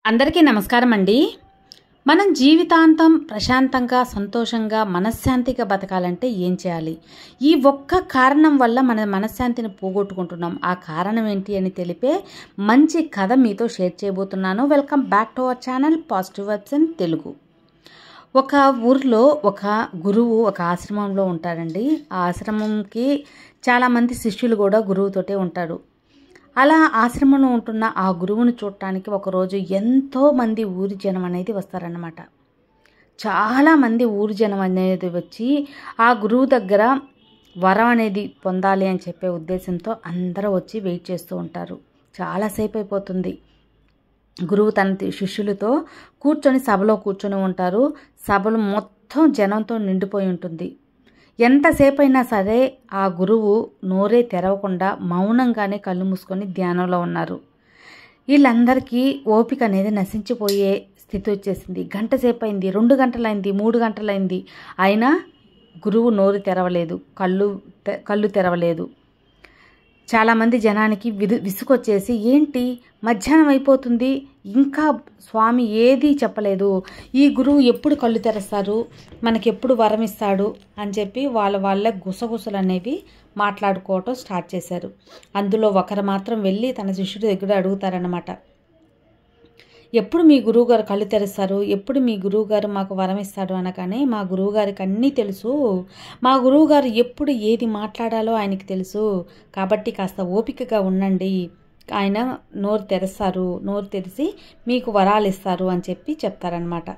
అందరికీ నమస్కారం అండి. మనం జీవితాంతం ప్రశాంతంగా, సంతోషంగా, మనశ్శాంతిగా బతకాలంటే ఏం చేయాలి? ఈ ఒక్క కారణం వల్ల మన మనశ్శాంతిని పోగొట్టుకుంటున్నాం. ఆ కారణం ఏంటి అని తెలిపే మంచి కథ మీతో షేర్ చేయబోతున్నాను. Welcome back to our channel positive vibes in Telugu. ఒక ఊర్లో ఒక గురువు ఒక ఆశ్రమంలో ఉంటాడండి. ఆ ఆశ్రమంకి చాలామంది శిష్యులు కూడా గురువుతోటే ఉంటారు. అలా ఆశ్రమంలో ఉంటున్న ఆ గురువుని చూడటానికి ఒకరోజు ఎంతోమంది ఊరి జనం అనేది వస్తారన్నమాట. చాలామంది ఊరి జనం అనేది వచ్చి ఆ గురువు దగ్గర వరం అనేది పొందాలి అని చెప్పే ఉద్దేశంతో అందరూ వచ్చి వెయిట్ చేస్తూ ఉంటారు. చాలాసేపు అయిపోతుంది. గురువు తన శిష్యులతో సభలో కూర్చొని ఉంటారు. సభలు మొత్తం జనంతో నిండిపోయి ఉంటుంది. ఎంతసేపు అయినా సరే ఆ గురువు నోరే తెరవకుండా మౌనంగానే కళ్ళు మూసుకొని ధ్యానంలో ఉన్నారు. వీళ్ళందరికీ ఓపిక అనేది నశించిపోయే స్థితి వచ్చేసింది. గంట సేపు అయింది, 2 గంటలైంది, 3 గంటలైంది. అయినా గురువు నోరు తెరవలేదు, కళ్ళు తెరవలేదు. చాలామంది జనానికి విసుకొచ్చేసి, ఏంటి మధ్యాహ్నం అయిపోతుంది, ఇంకా స్వామి ఏదీ చెప్పలేదు, ఈ గురువు ఎప్పుడు కళ్ళు తెరుస్తారు, మనకెప్పుడు వరం ఇస్తాడు అని చెప్పి వాళ్ళ గుసగుసలు అనేవి మాట్లాడుకోవటం స్టార్ట్ చేశారు. అందులో ఒకరు మాత్రం వెళ్ళి తన శిష్యుడి దగ్గర అడుగుతారన్నమాట. ఎప్పుడు మీ గురువుగారు కళ్ళు తెరుస్తారు, ఎప్పుడు మీ గురువుగారు మాకు వరం ఇస్తాడు అనగానే, మా గురువుగారికి అన్నీ తెలుసు, మా గురువుగారు ఎప్పుడు ఏది మాట్లాడాలో ఆయనకి తెలుసు, కాబట్టి కాస్త ఓపికగా ఉండండి, ఆయన నోరు తెరుస్తారు, నోరు తెరిచి మీకు వరాలు ఇస్తారు అని చెప్పి చెప్తారనమాట.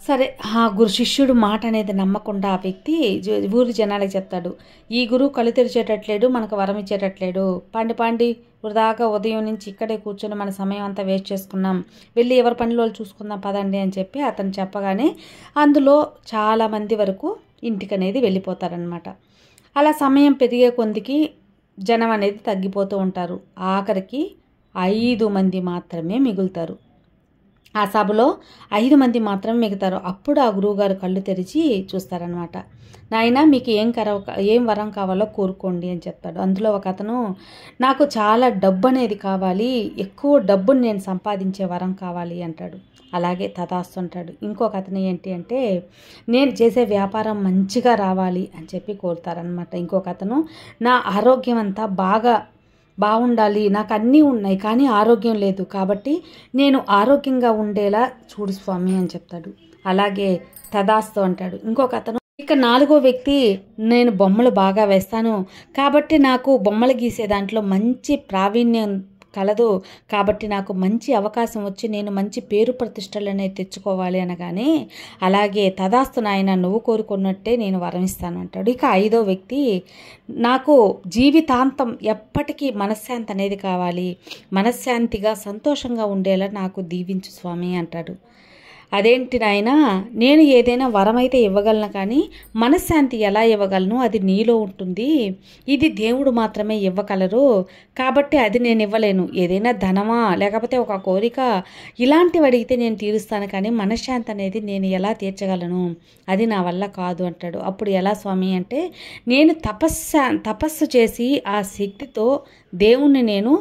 సరే, ఆ శిష్యుడు మాట అనేది నమ్మకుండా ఆ వ్యక్తి ఊరి జనాలకు చెప్తాడు, ఈ గురువు కళ్ళు తెరిచేటట్లేడు, మనకు వరం ఇచ్చేటట్లేడు, పాండి వృధాగా ఉదయం నుంచి ఇక్కడే కూర్చొని మన సమయం అంతా వేస్ట్ చేసుకున్నాం, వెళ్ళి ఎవరి పనిలో చూసుకుందాం పదండి అని చెప్పి అతను చెప్పగానే అందులో చాలామంది వరకు ఇంటికి అనేది వెళ్ళిపోతారనమాట. అలా సమయం పెరిగే కొద్దికి జనం అనేది తగ్గిపోతూ ఉంటారు. ఆఖరికి 5 మంది మాత్రమే మిగులుతారు. ఆ సభలో 5 మంది మాత్రమే మిగుతారు. అప్పుడు ఆ గురువుగారు కళ్ళు తెరిచి చూస్తారనమాట. నాయన, మీకు ఏం వరం కావాలో కోరుకోండి అని చెప్తాడు. అందులో ఒక అతను, నాకు చాలా డబ్బు అనేది కావాలి, ఎక్కువ డబ్బుని నేను సంపాదించే వరం కావాలి అంటాడు. అలాగే తదాస్తు అంటాడు. ఇంకొక అతను ఏంటి అంటే, నేను చేసే వ్యాపారం మంచిగా రావాలి అని చెప్పి కోరుతారనమాట. ఇంకొక అతను, నా ఆరోగ్యం అంతా బాగుండాలి, నాకు అన్నీ ఉన్నాయి కానీ ఆరోగ్యం లేదు, కాబట్టి నేను ఆరోగ్యంగా ఉండేలా చూడు స్వామి అని చెప్తాడు. అలాగే తదాస్తు అంటాడు. ఇంకొక అతను, ఇక 4వ వ్యక్తి, నేను బొమ్మలు బాగా వేస్తాను, కాబట్టి నాకు బొమ్మలు గీసే దాంట్లో మంచి ప్రావీణ్యం కలదు, కాబట్టి నాకు మంచి అవకాశం వచ్చి నేను మంచి పేరు ప్రతిష్టలు అనేది తెచ్చుకోవాలి అనగానే, అలాగే తదాస్తు నాయన, నువ్వు కోరుకున్నట్టే నేను వరం ఇస్తాను అంటాడు. ఇక 5వ వ్యక్తి, నాకు జీవితాంతం ఎప్పటికీ మనశ్శాంతి అనేది కావాలి, మనశ్శాంతిగా సంతోషంగా ఉండేలా నాకు దీవించు స్వామి అంటాడు. అదేంటి నాయన, నేను ఏదైనా వరం అయితే ఇవ్వగలను కానీ మనశ్శాంతి ఎలా ఇవ్వగలను, అది నీలో ఉంటుంది, ఇది దేవుడు మాత్రమే ఇవ్వగలరు, కాబట్టి అది నేను ఇవ్వలేను. ఏదైనా ధనమా లేకపోతే ఒక కోరిక ఇలాంటివి అడిగితే నేను తీరుస్తాను, కానీ మనశ్శాంతి అనేది నేను ఎలా తీర్చగలను, అది నా వల్ల కాదు అంటాడు. అప్పుడు ఎలా స్వామి అంటే, నేను తపస్సు చేసి ఆ శక్తితో దేవుణ్ణి నేను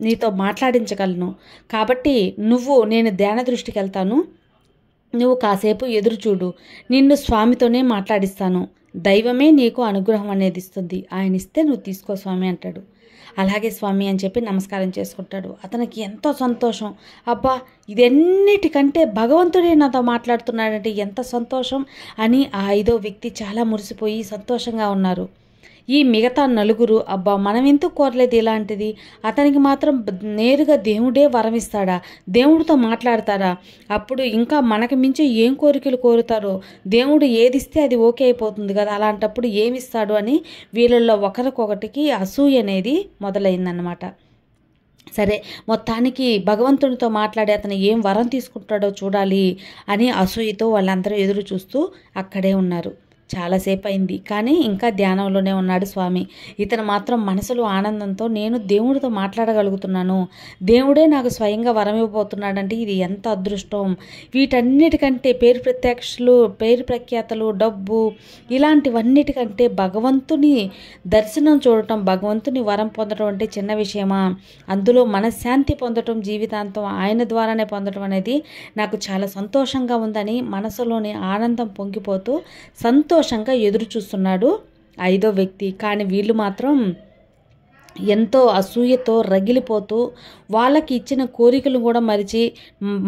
నీతో మాట్లాడించగలను, కాబట్టి నేను ధ్యాన దృష్టికి వెళ్తాను, నువ్వు కాసేపు ఎదురు చూడు, నిన్ను స్వామితోనే మాట్లాడిస్తాను, దైవమే నీకు అనుగ్రహం అనేది ఇస్తుంది, ఆయన ఇస్తే నువ్వు తీసుకో స్వామి అంటాడు. అలాగే స్వామి అని చెప్పి నమస్కారం చేసుకుంటాడు. అతనికి ఎంతో సంతోషం, అబ్బా ఇదన్నిటికంటే భగవంతుడే నాతో మాట్లాడుతున్నాడంటే ఎంత సంతోషం అని ఆ 5వ వ్యక్తి చాలా మురిసిపోయి సంతోషంగా ఉన్నారు. ఈ మిగతా 4 అబ్బా మనం ఎందుకు కోరలేదు ఇలాంటిది, అతనికి మాత్రం నేరుగా దేవుడే వరం ఇస్తాడా, దేవుడితో మాట్లాడతాడా, అప్పుడు ఇంకా మనకి మించి ఏం కోరికలు కోరుతారో, దేవుడు ఏదిస్తే అది ఓకే అయిపోతుంది కదా, అలాంటప్పుడు ఏమిస్తాడు అని వీళ్ళల్లో ఒకరికొకటికి అసూయ అనేది మొదలైందన్నమాట. సరే, మొత్తానికి భగవంతునితో మాట్లాడి అతను ఏం వరం తీసుకుంటాడో చూడాలి అని అసూయతో వాళ్ళందరూ ఎదురు చూస్తూ అక్కడే ఉన్నారు. చాలాసేపు అయింది, కానీ ఇంకా ధ్యానంలోనే ఉన్నాడు స్వామి. ఇతను మాత్రం మనసులో ఆనందంతో నేను దేవుడితో మాట్లాడగలుగుతున్నాను, దేవుడే నాకు స్వయంగా వరం ఇవ్వబోతున్నాడంటే ఇది ఎంత అదృష్టం. వీటన్నిటికంటే పేరు ప్రఖ్యాతలు, డబ్బు ఇలాంటివన్నిటికంటే భగవంతుని దర్శనం చూడటం, భగవంతుని వరం పొందడం అంటే చిన్న విషయమా? అందులో మనశ్శాంతి పొందటం, జీవితాంతం ఆయన ద్వారానే పొందడం అనేది నాకు చాలా సంతోషంగా ఉందని మనసులోని ఆనందం పొంగిపోతూ సంతోషంగా ఎదురు చూస్తున్నాడు 5వ వ్యక్తి. కానీ వీళ్ళు మాత్రం ఎంతో అసూయతో రగిలిపోతూ వాళ్ళకి ఇచ్చిన కోరికలు కూడా మరిచి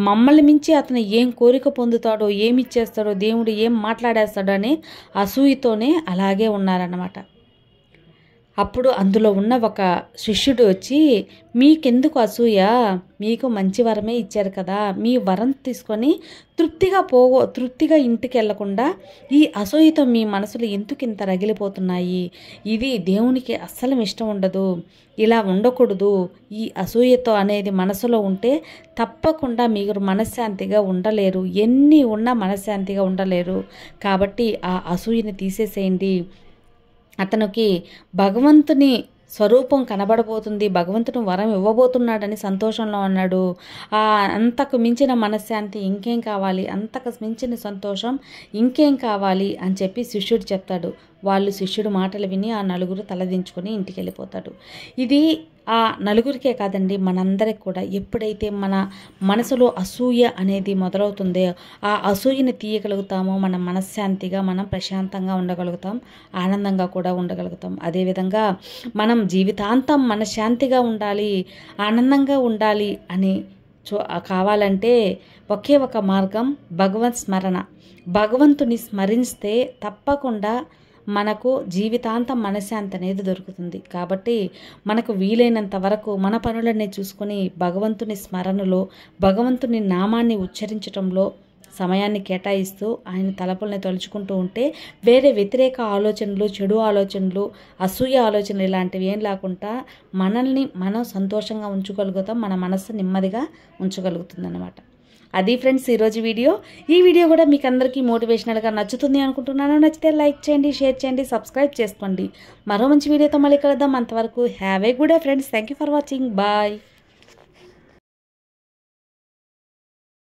మమ్మల్ని మించి అతను ఏం కోరిక పొందుతాడో, ఏమి ఇచ్చేస్తాడో, దేవుడు ఏం మాట్లాడేస్తాడో అని అసూయతోనే అలాగే ఉన్నారన్నమాట. అప్పుడు అందులో ఉన్న ఒక శిష్యుడు వచ్చి, మీకెందుకు అసూయ, మీకు మంచి వరమే ఇచ్చారు కదా, మీ వరం తీసుకొని తృప్తిగా ఇంటికి వెళ్లకుండా ఈ అసూయతో మీ మనసులు ఎందుకు ఇంత రగిలిపోతున్నాయి? ఇది దేవునికి అస్సలు ఇష్టం ఉండదు, ఇలా ఉండకూడదు. ఈ అసూయతో అనేది మనసులో ఉంటే తప్పకుండా మీరు మనశ్శాంతిగా ఉండలేరు, ఎన్ని ఉన్నా మనశ్శాంతిగా ఉండలేరు. కాబట్టి ఆ అసూయని తీసేసేయండి. అతనికి భగవంతుని స్వరూపం కనబడబోతుంది, భగవంతుని వరం ఇవ్వబోతున్నాడని సంతోషంలో ఉన్నాడు. అంతకు మించిన మనశ్శాంతి ఇంకేం కావాలి, అంతకు మించిన సంతోషం ఇంకేం కావాలి అని చెప్పి శిష్యుడు చెప్తాడు. శిష్యుడు మాటలు విని ఆ నలుగురు తలదించుకొని ఇంటికి వెళ్ళిపోతాడు. ఇది ఆ నలుగురికే కాదండి, మనందరికి కూడా ఎప్పుడైతే మన మనసులో అసూయ అనేది మొదలవుతుందో ఆ అసూయని తీయగలుగుతామో మన మనశ్శాంతిగా మనం ప్రశాంతంగా ఉండగలుగుతాం, ఆనందంగా కూడా ఉండగలుగుతాం. అదేవిధంగా మనం జీవితాంతం మనశ్శాంతిగా ఉండాలి, ఆనందంగా ఉండాలి అని కావాలంటే ఒకే ఒక మార్గం భగవత్ స్మరణ. భగవంతుని స్మరిస్తే తప్పకుండా మనకు జీవితాంతం మనశ్శాంతి అనేది దొరుకుతుంది. కాబట్టి మనకు వీలైనంత వరకు మన పనులన్నీ చూసుకొని భగవంతుని స్మరణలో, భగవంతుని నామాన్ని ఉచ్చరించడంలో సమయాన్ని కేటాయిస్తూ ఆయన తలపుల్ని తలుచుకుంటూ ఉంటే వేరే వ్యతిరేక ఆలోచనలు, చెడు ఆలోచనలు, అసూయ ఆలోచనలు ఇలాంటివి ఏం లేకుండా మనల్ని మనం సంతోషంగా ఉంచగలుగుతాం, మన మనస్సు నెమ్మదిగా ఉంచగలుగుతుంది అన్నమాట. అది ఫ్రెండ్స్ ఈరోజు వీడియో. ఈ వీడియో కూడా మీకు అందరికీ మోటివేషనల్గా నచ్చుతుంది అనుకుంటున్నాను. నచ్చితే లైక్ చేయండి, షేర్ చేయండి, సబ్స్క్రైబ్ చేసుకోండి. మరో మంచి వీడియోతో మళ్ళీ కలుద్దాం. అంతవరకు have a good day friends. Thank you for watching. Bye.